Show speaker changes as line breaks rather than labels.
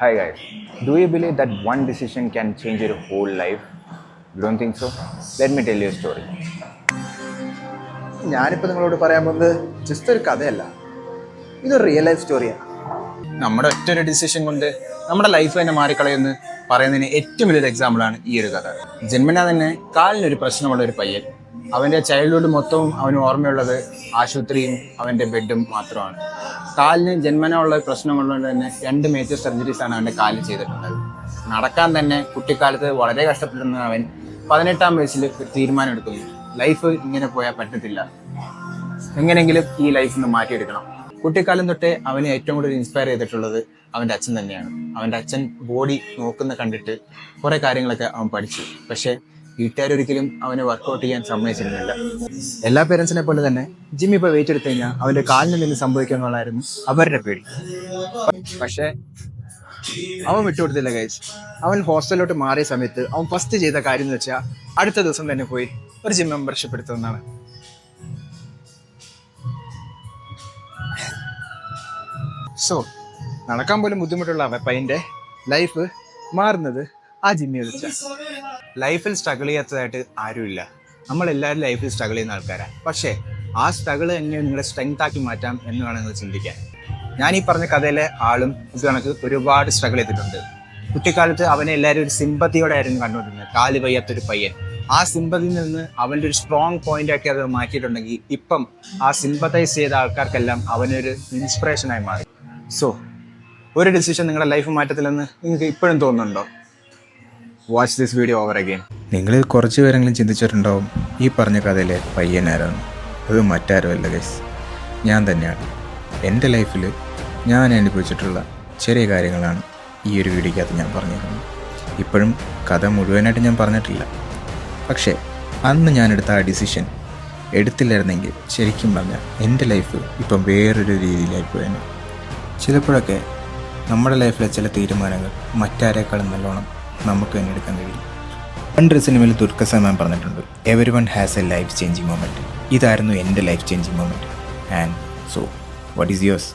Hi guys, do you believe that one decision can change your whole life? You don't think so? Let me tell you a story.
ഞാനിപ്പോൾ നിങ്ങളോട് പറയാൻ പോകുന്നത് just ഒരു കഥയല്ല, ഇതൊരു real life സ്റ്റോറിയാണ്.
നമ്മുടെ ഒറ്റൊരു ഡിസിഷൻ കൊണ്ട് നമ്മുടെ ലൈഫ് തന്നെ മാറിക്കളയെന്ന് പറയുന്നതിന് ഏറ്റവും വലിയൊരു എക്സാമ്പിളാണ് ഈ ഒരു കഥ. ജന്മനാ തന്നെ കാലിനൊരു പ്രശ്നമുള്ള ഒരു പയ്യൻ. അവൻ്റെ ചൈൽഡ്ഹുഡ് മൊത്തവും അവന് ഓർമ്മയുള്ളത് ആശുപത്രിയും അവൻ്റെ ബെഡും മാത്രമാണ്. കാലിന് ജന്മനാ ഉള്ള പ്രശ്നമുള്ളതുകൊണ്ട് തന്നെ 2 മേജർ സർജറീസാണ് അവൻ്റെ കാലിൽ ചെയ്തിട്ടുള്ളത്. നടക്കാൻ തന്നെ കുട്ടിക്കാലത്ത് വളരെ കഷ്ടപ്പെടുന്ന അവൻ 18-ാം വയസ്സിൽ തീരുമാനം എടുക്കുന്നു, ലൈഫ് ഇങ്ങനെ പോയാൽ പറ്റത്തില്ല, എങ്ങനെയെങ്കിലും ഈ ലൈഫിൽ നിന്ന് മാറ്റിയെടുക്കണം. കുട്ടിക്കാലം തൊട്ടേ അവനെ ഏറ്റവും കൂടുതൽ ഇൻസ്പയർ ചെയ്തിട്ടുള്ളത് അവൻ്റെ അച്ഛൻ തന്നെയാണ്. അവൻ്റെ അച്ഛൻ ബോഡി നോക്കുന്ന കണ്ടിട്ട് കുറേ കാര്യങ്ങളൊക്കെ അവൻ പഠിച്ചു. പക്ഷേ വീട്ടുകാരൊരിക്കലും അവനെ വർക്കൗട്ട് ചെയ്യാൻ സമ്മതിച്ചിരുന്നില്ല. എല്ലാ പേരൻസിനെ പോലെ തന്നെ ജിം ഇപ്പോൾ വെയിറ്റ് എടുത്തു കഴിഞ്ഞാൽ അവൻ്റെ കാലിന് എന്തെങ്കിലും സംഭവിക്കുമെന്നുള്ളതായിരുന്നു അവരുടെ പേടി. പക്ഷേ അവൻ വിട്ടുകൊടുത്തില്ല ഗൈസ്. അവൻ ഹോസ്റ്റലിലോട്ട് മാറിയ സമയത്ത് അവൻ ഫസ്റ്റ് ചെയ്ത കാര്യം എന്ന് വെച്ചാൽ അടുത്ത ദിവസം തന്നെ പോയി ഒരു ജിം മെമ്പർഷിപ്പ് എടുത്തതെന്നാണ്. സോ നടക്കാൻ പോലും ബുദ്ധിമുട്ടുള്ള പയ്യൻ്റെ ലൈഫ് മാറുന്നത് ആ ജിമ്മിൽ വെച്ചാൽ. ലൈഫിൽ സ്ട്രഗിൾ ചെയ്യാത്തതായിട്ട് ആരുമില്ല. നമ്മളെല്ലാവരും ലൈഫിൽ സ്ട്രഗിൾ ചെയ്യുന്ന ആൾക്കാരാണ്. പക്ഷേ ആ സ്ട്രഗിൾ എങ്ങനെ നിങ്ങളെ സ്ട്രെങ്ത് ആക്കി മാറ്റാം എന്ന് വേണം നിങ്ങൾ ചിന്തിക്കാൻ. ഞാൻ ഈ പറഞ്ഞ കഥയിലെ ആളും ഇത് കണക്ക് ഒരുപാട് സ്ട്രഗിൾ ചെയ്തിട്ടുണ്ട്. കുട്ടിക്കാലത്ത് അവനെ എല്ലാവരും ഒരു സിമ്പത്തിയോടെ ആയിരുന്നു കണ്ടുകൊണ്ടിരുന്നത്. കാല് വയ്യാത്തൊരു പയ്യൻ. ആ സിമ്പതിയിൽ നിന്ന് അവൻ്റെ ഒരു സ്ട്രോങ് പോയിന്റ് ആക്കി അത് മാറ്റിയിട്ടുണ്ടെങ്കിൽ ഇപ്പം ആ സിമ്പത്തൈസ് ചെയ്ത ആൾക്കാർക്കെല്ലാം അവനൊരു ഇൻസ്പിറേഷനായി മാറി. സോ ഒരു ഡിസിഷൻ നിങ്ങളുടെ ലൈഫ് മാറ്റത്തില്ലെന്ന് നിങ്ങൾക്ക് ഇപ്പോഴും തോന്നുന്നുണ്ടോ? Watch this video over again.
നിങ്ങളിൽ കുറച്ച് പേരെങ്കിലും ചിന്തിച്ചിട്ടുണ്ടാവും ഈ പറഞ്ഞ കഥയിലെ പയ്യനാരാണ്. അത് മറ്റാരുമല്ല ഗൈസ്, ഞാൻ തന്നെയാണ്. എൻ്റെ ലൈഫിൽ ഞാൻ അനുഭവിച്ചിട്ടുള്ള ചെറിയ കാര്യങ്ങളാണ് ഈ ഒരു വീഡിയോക്കകത്ത് ഞാൻ പറഞ്ഞിരിക്കുന്നത്. ഇപ്പോഴും കഥ മുഴുവനായിട്ട് ഞാൻ പറഞ്ഞിട്ടില്ല. പക്ഷേ അന്ന് ഞാനെടുത്ത ആ ഡിസിഷൻ എടുത്തില്ലായിരുന്നെങ്കിൽ ശരിക്കും പറഞ്ഞാൽ എൻ്റെ ലൈഫ് ഇപ്പം വേറൊരു രീതിയിലായിപ്പോയേനെ. ചിലപ്പോഴൊക്കെ നമ്മുടെ ലൈഫിലെ ചില തീരുമാനങ്ങൾ മറ്റാരേക്കാളും നല്ലോണം നമുക്ക് തന്നെ എടുക്കാൻ കഴിയും. പണ്ടൊരു സിനിമയിൽ ദുൽഖർ സൽമാൻ പറഞ്ഞിട്ടുണ്ട്, every one has A life changing moment. ഇതായിരുന്നു എൻ്റെ life changing moment. And so what is yours?